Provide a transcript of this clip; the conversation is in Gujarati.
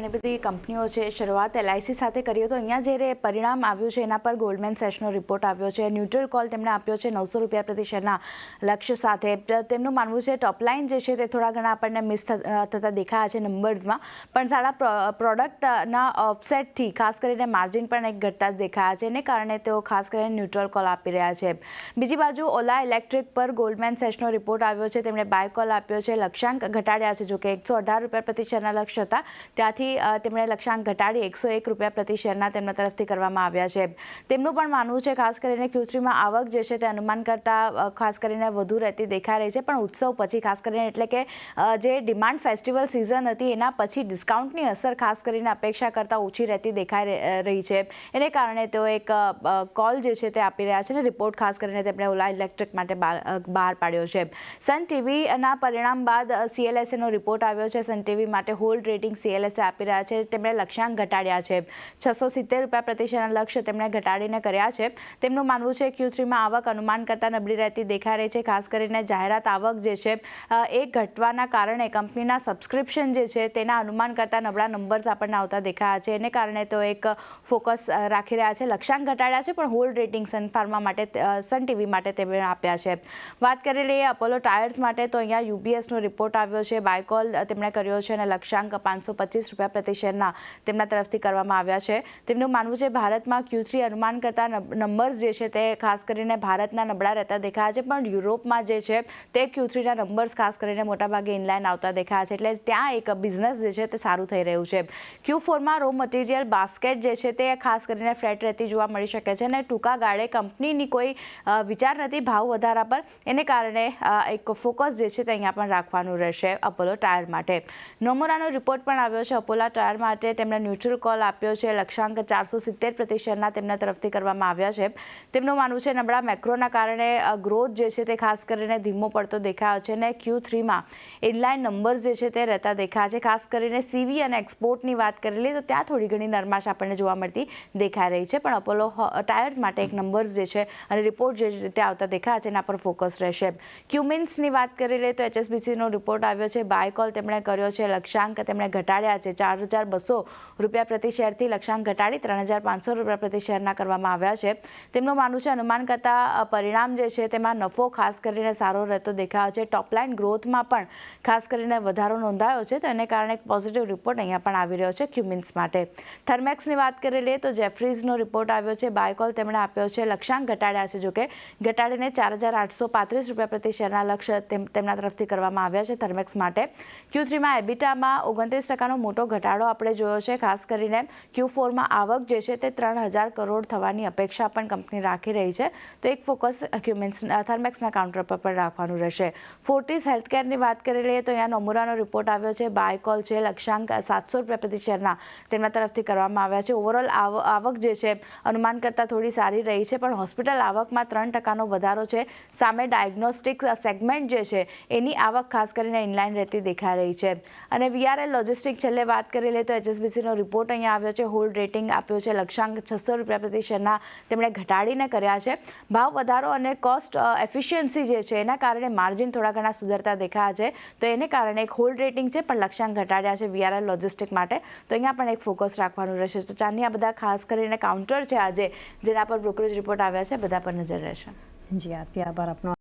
ઘણી બધી કંપનીઓ છે શરૂઆત LIC સાથે કરી તો અહીંયા જે પરિણામ આવ્યું છે એના પર ગોલ્ડમેન સેશનો રિપોર્ટ આવ્યો છે ન્યુટ્રલ કોલ તેમણે આપ્યો છે 900 રૂપિયા પ્રતિ શેરના લક્ષ્ય સાથે તેમનું માનવું છે ટોપલાઇન જે છે તે થોડા ઘણા આપણને મિસ થતા દેખાયા છે નંબર્સમાં પણ સારા પ્રોડક્ટના ઓફસેટથી ખાસ કરીને માર્જિન પણ એક ઘટતા જ દેખાયા છે એને કારણે તેઓ ખાસ કરીને ન્યુટ્રલ કોલ આપી રહ્યા છે બીજી બાજુ ઓલા ઇલેક્ટ્રિક પર ગોલ્ડમેન સેશનો રિપોર્ટ આવ્યો છે તેમણે બાય કોલ આપ્યો છે લક્ષ્યાંક ઘટાડ્યા છે જોકે 118 રૂપિયા પ્રતિ શેરના લક્ષ્ય હતા ત્યાંથી તેમણે લક્ષ્યાંક ઘટાડી 101 રૂપિયા પ્રતિ શેરના તેમના તરફથી કરવામાં આવ્યા છે તેમનું પણ માનવું છે ખાસ કરીને Q3માં આવક જે છે તે અનુમાન કરતાં ખાસ કરીને વધુ રહેતી દેખાઈ રહી છે પણ ઉત્સવ પછી ખાસ કરીને એટલે કે જે ડિમાન્ડ ફેસ્ટિવલ સિઝન હતી એના પછી ડિસ્કાઉન્ટની અસર ખાસ કરીને અપેક્ષા કરતાં ઓછી રહેતી દેખાઈ રહી છે એને કારણે તેઓ એક કોલ જે છે તે આપી રહ્યા છે અને રિપોર્ટ ખાસ કરીને તેમણે ઓલા ઇલેક્ટ્રિક માટે બહાર પાડ્યો છે સન ટીવીના પરિણામ બાદ CLSAનો રિપોર્ટ આવ્યો છે સન ટીવી માટે હોલ્ડ રેટિંગ CLSA આપી રહ્યા છે તેમણે લક્ષ્યાંક ઘટાડ્યા છે 670 રૂપિયા પ્રતિ શેરના લક્ષ્ય તેમણે ઘટાડીને કર્યા છે તેમનું માનવું છે Q3માં આવક અનુમાન કરતાં નબળી રહેતી દેખાઈ રહી છે ખાસ કરીને જાહેરાત આવક જે છે એ ઘટવાના કારણે કંપનીના સબસ્ક્રિપ્શન જે છે તેના અનુમાન કરતાં નબળા નંબર્સ આપણને આવતા દેખાયા છે એને કારણે તો એક ફોકસ રાખી રહ્યા છે લક્ષ્યાંક ઘટાડ્યા છે પણ હોલ્ડ રેટિંગ સન ફાર્મા માટે સન ટીવી માટે તેમણે આપ્યા છે વાત કરી લઈએ અપોલો ટાયર્સ માટે તો અહીંયા UBSનો રિપોર્ટ આવ્યો છે બાયકોલ તેમણે કર્યો છે અને લક્ષ્યાંક 525 રૂપિયા પ્રતિ શેરના તેમના તરફથી કરવામાં આવ્યા છે તેમનું માનવું છે ભારતમાં Q3 અનુમાન કરતા નંબર્સ જે છે તે ખાસ કરીને ભારતના નબળા રહેતા દેખાયા છે પણ યુરોપમાં જે છે તે Q3ના નંબર્સ ખાસ કરીને મોટાભાગે ઇનલાઇન આવતા દેખાયા છે એટલે ત્યાં એક બિઝનેસ જે છે તે સારું થઈ રહ્યું છે Q4માં રો મટીરિયલ બાસ્કેટ જે છે તે ખાસ કરીને ફ્લેટ રહેતી જોવા મળી શકે છે અને ટૂંકા ગાળે કંપનીની કોઈ વિચાર નથી ભાવ વધારા પર એને કારણે એક ફોકસ જે છે તે અહીંયા પણ રાખવાનું રહેશે અપોલો ટાયર માટે નોમોરાનો રિપોર્ટ પણ આવ્યો છે અપોલો ટાયર માટે તેમણે ન્યુટ્રલ કોલ આપ્યો છે લક્ષ્યાંક 470 પ્રતિ શેરના તેમના તરફથી કરવામાં આવ્યા છે તેમનું માનવું છે નબળા મેક્રોના કારણે ગ્રોથ જે છે તે ખાસ કરીને ધીમો પડતો દેખાયો છે અને Q3માં ઇનલાઇન નંબર્સ જે છે તે રહેતા દેખાયા છે ખાસ કરીને CV અને એક્સપોર્ટની વાત કરેલી તો ત્યાં થોડી ઘણી નરમાશ આપણને જોવા મળતી દેખાઈ રહી છે પણ અપોલો ટાયર્સ માટે એક નંબર્સ જે છે અને રિપોર્ટ જે રીતે આવતા દેખાયા છે એના પર ફોકસ રહેશે ક્યુમિન્સની વાત કરી લઈએ તો HSBCનો રિપોર્ટ આવ્યો છે બાય કોલ તેમણે કર્યો છે લક્ષ્યાંક તેમણે ઘટાડ્યા છે 4200 રૂપિયા પ્રતિ શેરથી લક્ષ્યાંક ઘટાડી 3500 રૂપિયા પ્રતિ શેરના કરવામાં આવ્યા છે તેમનું માનવું છે અનુમાન કરતાં પરિણામ જે છે તેમાં નફો ખાસ કરીને સારો રહેતો દેખાયો છે ટોપલાઇન ગ્રોથમાં પણ ખાસ કરીને વધારો નોંધાયો છે તો એને કારણે એક પોઝિટિવ રિપોર્ટ અહીંયા પણ આવી રહ્યો છે ક્યુમિન્સ માટે થર્મેક્સની વાત કરી લઈએ તો જેફરીઝનો રિપોર્ટ આવ્યો છે બાય કોલ તેમણે આપ્યો છે લક્ષ્યાંક ઘટાડ્યા છે જોકે ઘટાડીને 4835 રૂપિયા પ્રતિ શેરના લક્ષ્ય તેમના તરફથી કરવામાં આવ્યા છે થર્મેક્સ માટે Q3માં એબિટામાં 29% મોટો ઘટાડો આપણે જોયો છે ખાસ કરીને Q4માં આવક જે છે તે 3000 કરોડ થવાની અપેક્ષા પણ કંપની રાખી રહી છે તો એક ફોકસ થર્મેક્સના કાઉન્ટર પર પણ રાખવાનું રહેશે ફોર્ટિસ હેલ્થકેરની વાત કરી લઈએ તો અહીંયા નોમુરાનો રિપોર્ટ આવ્યો છે બાય કોલ છે લક્ષ્યાંક 700 રૂપિયા પ્રતિ શેરના તેમના તરફથી કરવામાં આવ્યા છે ઓવરઓલ આવક જે છે અનુમાન કરતાં થોડી સારી રહી છે પણ હોસ્પિટલ આવકમાં 3%નો વધારો છે સામે ડાયગ્નોસ્ટિક્સ સેગમેન્ટ જે છે એની આવક ખાસ કરીને ઇનલાઇન રહેતી દેખાઈ રહી છે અને VRL લોજિસ્ટિક છેલ્લે વાત કરી લઈએ તો HSBCનો રિપોર્ટ અહીંયા આવ્યો છે હોલ્ડ રેટિંગ આપ્યો છે લક્ષ્યાંક 600 રૂપિયા પ્રતિ શેરના તેમણે ઘટાડીને કર્યા છે ભાવ વધારો અને કોસ્ટ એફિશિયન્સી જે છે એના કારણે માર્જિન થોડા ઘણા સુધરતા દેખાયા છે તો એને કારણે એક હોલ્ડ રેટિંગ છે પણ લક્ષ્યાંક ઘટાડ્યા છે VRL લોજિસ્ટિક માટે તો અહીંયા પણ એક ફોકસ રાખવાનું રહેશે તો ચાંદની આ બધા ખાસ કરીને કાઉન્ટર છે આજે જેના પર બ્રોકરેજ રિપોર્ટ આવ્યા છે બધા પર નજર રહેશે જી આભાર આપનો